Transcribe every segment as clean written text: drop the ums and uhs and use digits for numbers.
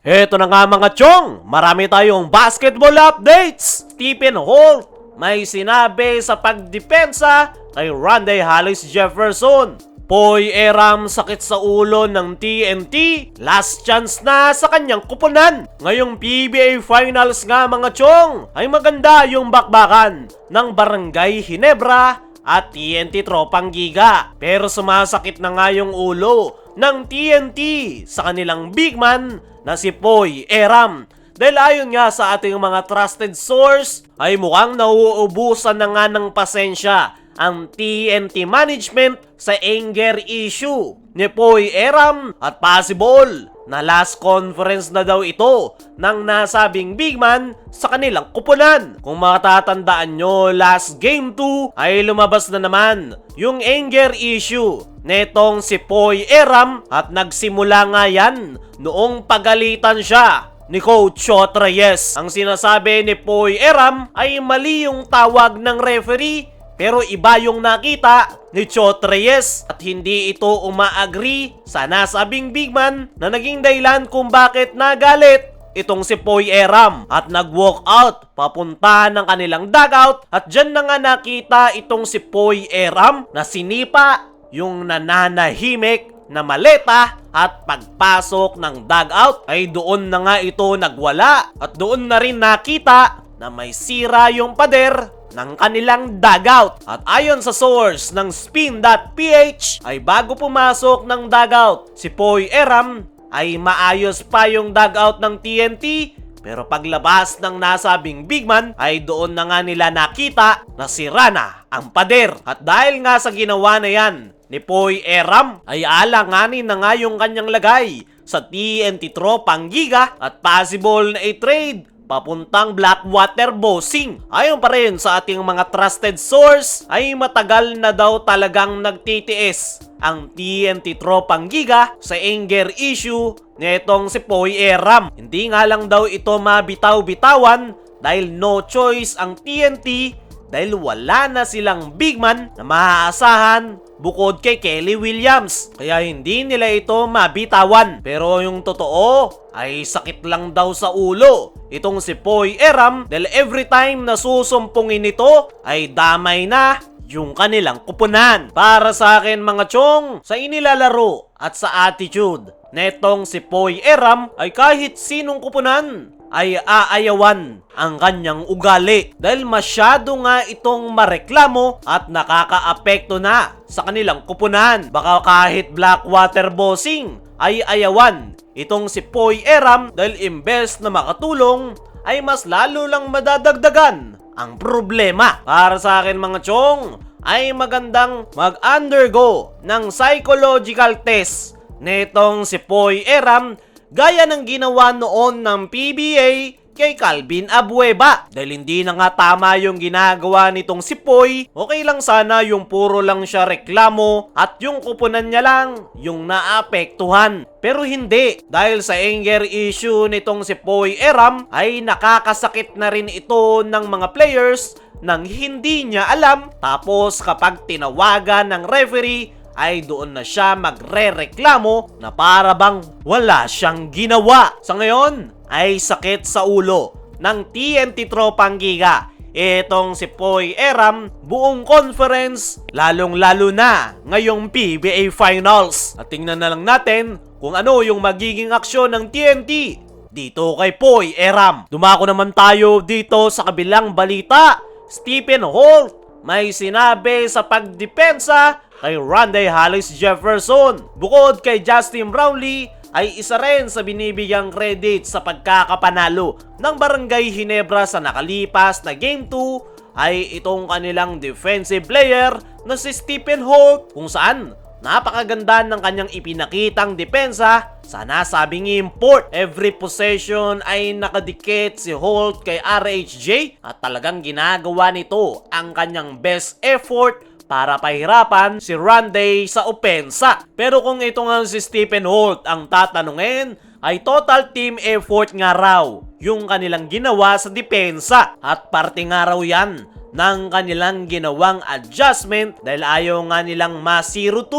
Eto na nga mga chong, marami tayong basketball updates. Stephen Holt may sinabi sa pagdepensa kay Rondae Hollis Jefferson. Poy Eram sakit sa ulo ng TNT, last chance na sa kanyang kupunan. Ngayong PBA Finals nga mga chong, ay maganda yung bakbakan ng Barangay Ginebra at TNT Tropang Giga. Pero sumasakit na nga yung ulo ng TNT sa kanilang big man na si Poy Eram. Dahil ayon nga sa ating mga trusted source, ay mukhang nauubusan na nga ng pasensya ang TNT management sa anger issue ni Poy Eram at possible na last conference na daw ito ng nasabing big man sa kanilang kupunan. Kung matatandaan nyo, last game 2 ay lumabas na naman yung anger issue netong si Poy Eram at nagsimula nga yan noong pagalitan siya ni Coach Chot Reyes. Ang sinasabi ni Poy Eram ay mali yung tawag ng referee pero iba yung nakita ni Chot Reyes at hindi ito umaagree sa nasabing big man na naging dahilan kung bakit nagalit itong si Poy Eram at nag-walk out papunta ng kanilang dugout at dyan na nga nakita itong si Poy Eram na sinipa yung nananahimik na maleta at pagpasok ng dugout ay doon na nga ito nagwala at doon na rin nakita na may sira yung pader ng kanilang dugout. At ayon sa source ng spin.ph ay bago pumasok ng dugout si Poy Eram ay maayos pa yung dugout ng TNT, pero paglabas ng nasabing big man ay doon na nga nila nakita na sira na ang pader. At dahil nga sa ginawa na yan ni Poy Eram ay alanganin na nga yung kanyang lagay sa TNT Tropang Giga at possible na i-trade papuntang Blackwater Bossing. Ayon pa rin sa ating mga trusted source ay matagal na daw talagang nagtitiis ang TNT Tropang Giga sa anger issue netong si Poy Eram. Hindi nga lang daw ito mabitaw-bitawan dahil no choice ang TNT dahil wala na silang big man na maaasahan bukod kay Kelly Williams. Kaya hindi nila ito mabitawan. Pero yung totoo ay sakit lang daw sa ulo itong si Poy Eram dahil every time na susumpungin ito ay damay na yung kanilang kupunan. Para sa akin mga chong, sa inilalaro at sa attitude netong si Poy Eram ay kahit sinong kupunan ay aayawan ang kanyang ugali dahil masyado nga itong mareklamo at nakakaapekto na sa kanilang kupunan. Baka kahit Blackwater Bossing ay ayawan itong si Poy Eram dahil imbes na makatulong ay mas lalo lang madadagdagan ang problema. Para sa akin mga chong, ay magandang mag-undergo ng psychological test netong si Poy Eram gaya ng ginawa noon ng PBA kay Calvin Abueva. Dahil hindi na nga tama yung ginagawa nitong si Poy, okay lang sana yung puro lang siya reklamo at yung kupunan niya lang yung naapektuhan. Pero hindi, dahil sa anger issue nitong si Poy Eram ay nakakasakit na rin ito ng mga players nang hindi niya alam. Tapos kapag tinawagan ng referee ay doon na siya magre-reklamo na para bang wala siyang ginawa. Sa ngayon ay sakit sa ulo ng TNT Tropang Giga itong si Poy Eram buong conference, lalong-lalo na ngayong PBA Finals. At tingnan na lang natin kung ano yung magiging aksyon ng TNT dito kay Poy Eram. Dumako naman tayo dito sa kabilang balita. Stephen Holt may sinabi sa pagdepensa kay Rondae Hollis Jefferson. Bukod kay Justin Brownlee, ay isa rin sa binibigyang credit sa pagkakapanalo ng Barangay Ginebra sa nakalipas na Game 2 ay itong kanilang defensive player na si Stephen Holt, kung saan napakaganda ng kanyang ipinakitang depensa sa nasabing import. Every possession ay nakadikit si Holt kay RHJ at talagang ginagawa nito ang kanyang best effort para pahirapan si Rondae sa opensa. Pero kung ito nga si Stephen Holt ang tatanungin, ay total team effort nga raw yung kanilang ginawa sa depensa. At parte nga raw yan ng kanilang ginawang adjustment dahil ayaw nga nilang ma-0-2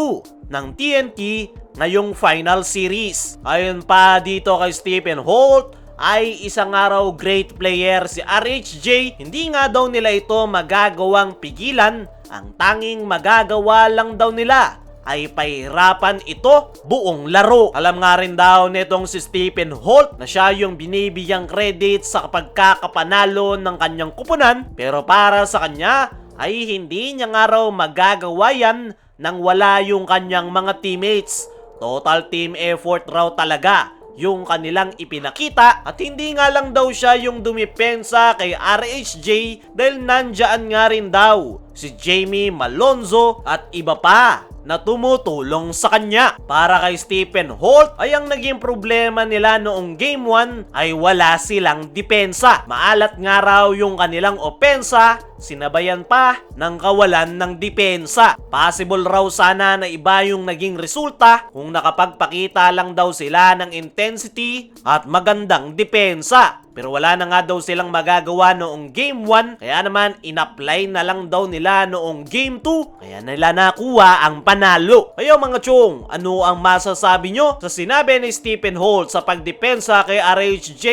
ng TNT ngayong final series. Ayon pa dito kay Stephen Holt, ay isang araw great player si RHJ, hindi nga daw nila ito magagawang pigilan. Ang tanging magagawa lang daw nila ay pahirapan ito buong laro. Alam nga rin daw nitong si Stephen Holt na siya yung binibigyang credit sa pagkakapanalo ng kanyang kupunan, pero para sa kanya ay hindi niya nga raw magagawa yan nang wala yung kanyang mga teammates. Total team effort raw talaga yung kanilang ipinakita, at hindi nga lang daw siya yung dumipensa kay RHJ dahil nandyan nga rin daw si Jamie Malonzo at iba pa na tumutulong sa kanya. Para kay Stephen Holt ay ang naging problema nila noong Game 1 ay wala silang depensa. Maalat nga raw yung kanilang opensa, sinabayan pa ng kawalan ng depensa. Possible raw sana na iba yung naging resulta kung nakapagpakita lang daw sila ng intensity at magandang depensa. Pero wala na nga daw silang magagawa noong Game 1, kaya naman in-apply na lang daw nila noong Game 2, kaya nila nakuha ang panalo. Kayo mga chong, ano ang masasabi nyo sa sinabi ni Stephen Holt sa pagdepensa kay RHJ?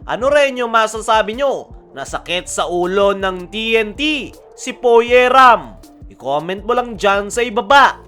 Ano rin yung masasabi nyo? Nasakit sa ulo ng TNT si Poy Eram? I-comment mo lang dyan sa ibaba.